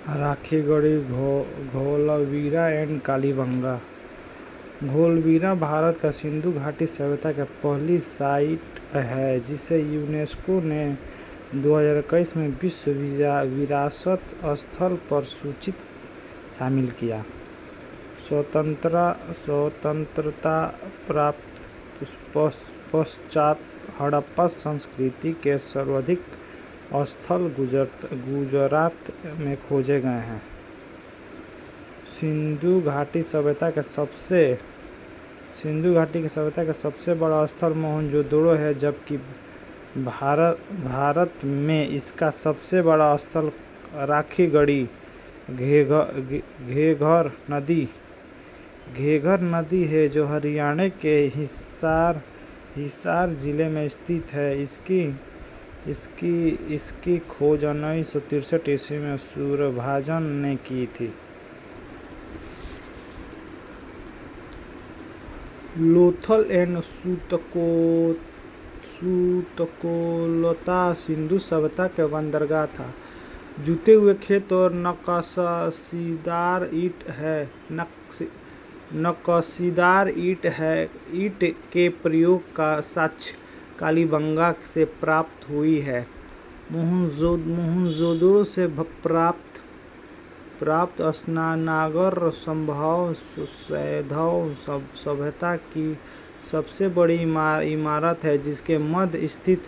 Rakhigarhi, Dholavira and Kalibangan. Dholavira Bharat का सिंधु घाटी सभ्यता की पहली साइट है जिसे यूनेस्को ने 2021 में विश्व विरासत स्थल पर सूचित शामिल किया। स्वतंत्रता प्राप्त पश्चात हड़प्पा संस्कृति के सर्वाधिक स्थल गुजरात में खोजे गए हैं। सिंधु घाटी सभ्यता के सबसे बड़ा स्थल मोहनजोदड़ो है, जबकि भारत में इसका सबसे बड़ा स्थल राखीगढ़ी घेघर नदी है, जो हरियाणा के हिसार जिले में स्थित है। इसकी खोज 1963 ईस्वी में सूरभाजन ने की थी। लोथल एंड सूतकोलता सिंधु सभ्यता के बंदरगाह था। जुते हुए खेत और नक्काशीदार ईंट के प्रयोग का साक्ष्य कालीबंगा से प्राप्त हुई है। मोहनजोदड़ो से प्राप्त स्नानागार सैंधव सभ्यता की सबसे बड़ी इमारत है, जिसके मध्य स्थित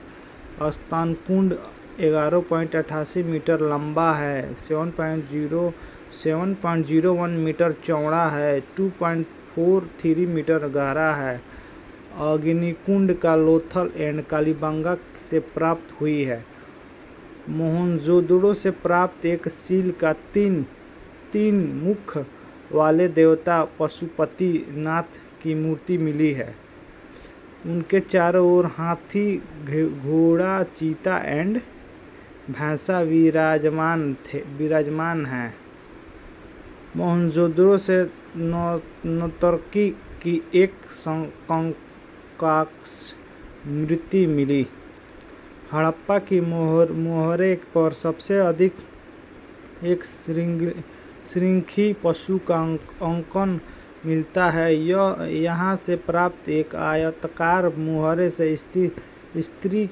स्नानकुंड 11.88 मीटर लंबा है, 7.01 मीटर चौड़ा है, 2.43 मीटर गहरा है। अग्निकुंड का लोथल एंड कालीबंगा से प्राप्त हुई है। मोहनजोदड़ो से प्राप्त एक सील का तीन मुख वाले देवता पशुपति नाथ की मूर्ति मिली है। उनके चारों ओर हाथी, घोड़ा, चीता एंड भैंसा विराजमान हैं। मोहनजोदड़ो से नर्तकी की एक कंकाक्ष मूर्ति मिली। हड़प्पा की मोहरे पर सबसे अधिक एक श्रृंखी पशु का अंकन मिलता है। यहाँ से प्राप्त एक आयताकार मोहरे से स्त्री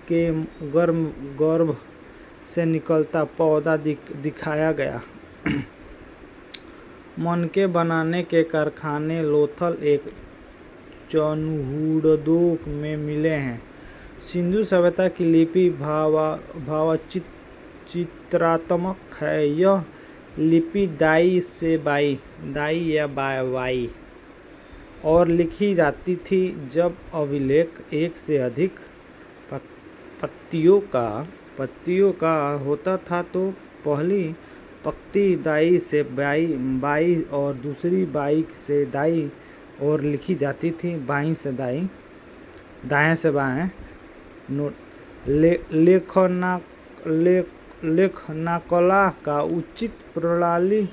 के गर्भ से निकलता पौधा दिखाया गया। मनके बनाने के कारखाने लोथल एक चनहुड़दो में मिले हैं। सिंधु सभ्यता की लिपि भावचित्रात्मक है। यह लिपि दाई या वाई और लिखी जाती थी। जब अभिलेख एक से अधिक पत्तियों का होता था तो पहली पंक्ति दाई से बाई और दूसरी बाई से दाई और लिखी जाती थी। बाई से दाई, दाएं से बाएं। लेखनाकला का उचित प्रणाली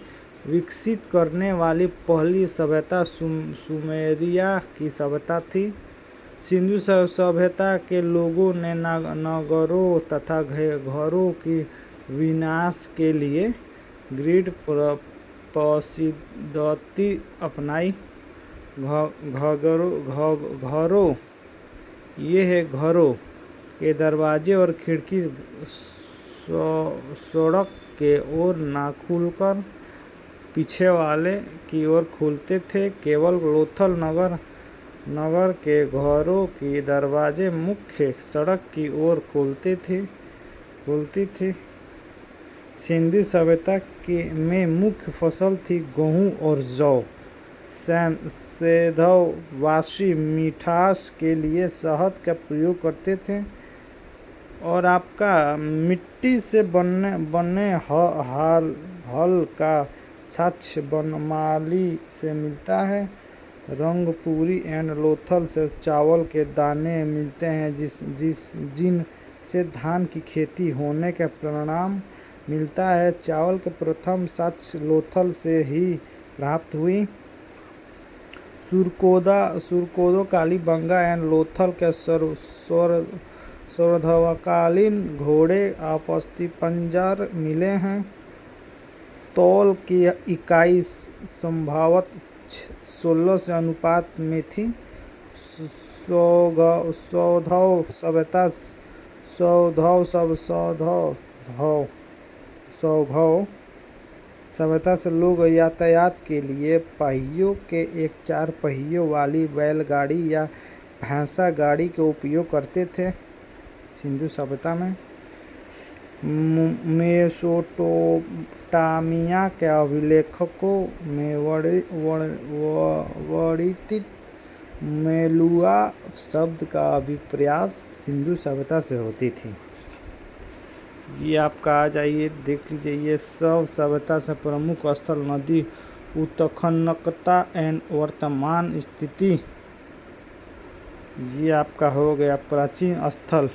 विकसित करने वाली पहली सभ्यता सुमेरिया की सभ्यता थी। सिंधु सभ्यता के लोगों ने नगरों तथा घरों की विनाश के लिए ग्रिड पद्धति अपनाई। घरों के दरवाजे और खिड़की सड़क के ओर न खुलकर पीछे वाले की ओर खुलते थे। केवल लोथल नगर के घरों के दरवाजे मुख्य सड़क की ओर खुलती थी। सिंधु सभ्यता में मुख्य फसल थी गेहूं और जौ। सैंधववासी मिठास के लिए शहद का प्रयोग करते थे। और आपका मिट्टी से बने हल का साक्ष्य बनमाली से मिलता है। रंगपुरी एंड लोथल से चावल के दाने मिलते हैं, जिनसे धान की खेती होने का परिणाम मिलता है। चावल के प्रथम साक्ष्य लोथल से ही प्राप्त हुई। सुरकोदो, कालीबंगा एंड लोथल के सर्वधकालीन घोड़े अस्थिपंजर मिले हैं। तौल की इकाई संभवतः 16 से अनुपात में थी। सौधव सभ्यता सौघव सभ्यता से लोग यातायात के लिए पहियों के एक 4 पहियों वाली बैलगाड़ी या भैंसा गाड़ी का उपयोग करते थे। सिंधु सभ्यता में मेसोपोटामिया के अभिलेखों में वर्णित मेलुआ शब्द का अभिप्राय सिंधु सभ्यता से होती थी। ये आपका आ जाइए देख लीजिए, ये सब सभ्यता से प्रमुख स्थल नदी उत्खनकता एवं वर्तमान स्थिति। ये आपका हो गया प्राचीन स्थल।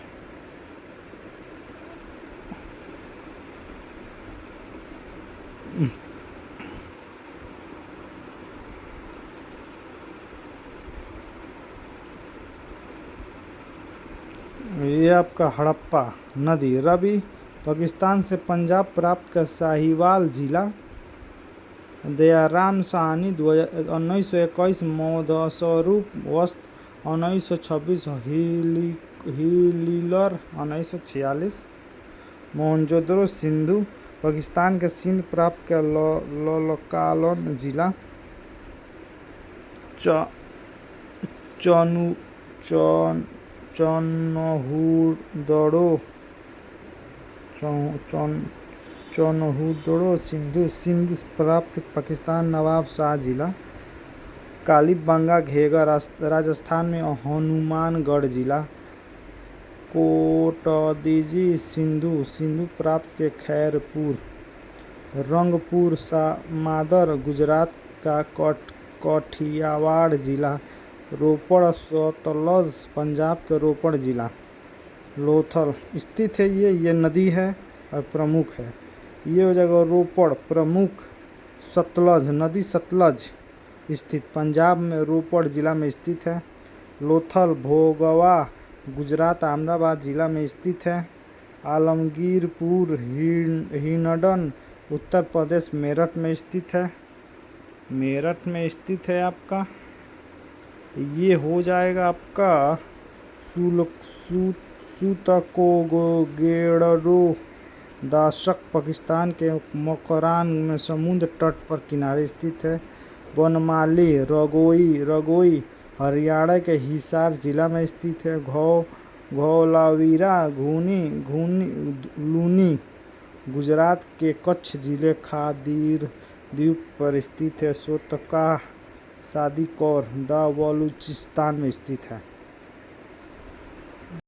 ये आपका हड़प्पा नदी रवि पाकिस्तान से पंजाब प्राप्त का साहिवाल जिला दयाराम साहनी 1921 मौदस्वरूप वस्त 1926 हिलीलर 1946 मोहनजोदड़ो सिंधु पाकिस्तान के सिंध प्राप्त का ललकालन जिला चनहुदड़ो सिंधु सिंध प्राप्त पाकिस्तान नवाब शाह जिला कालीबंगा घेगा राजस्थान में हनुमानगढ़ जिला कोटदीजी सिंधु प्राप्त के खैरपुर रंगपुर मादर गुजरात का काठियावाड़ जिला रोपड़ सतलज पंजाब के रोपड़ जिला लोथल स्थित है। ये नदी है और प्रमुख है। ये हो जाएगा रोपड़ प्रमुख सतलज नदी सतलज स्थित पंजाब में रोपड़ जिला में स्थित है। लोथल भोगवा गुजरात अहमदाबाद जिला में स्थित है। आलमगीरपुर हिंडन उत्तर प्रदेश मेरठ में स्थित है। मेरठ में स्थित है आपका। ये हो जाएगा आपका सूतकोगेड़रो दाशक पाकिस्तान के मकरान में समुद्र तट पर किनारे स्थित है। बनमाली रगोई हरियाणा के हिसार जिला में स्थित है। घौलावीरा लूनी गुजरात के कच्छ जिले खादीर द्वीप पर स्थित है। सोतका सादिकौर द बलूचिस्तान में स्थित है।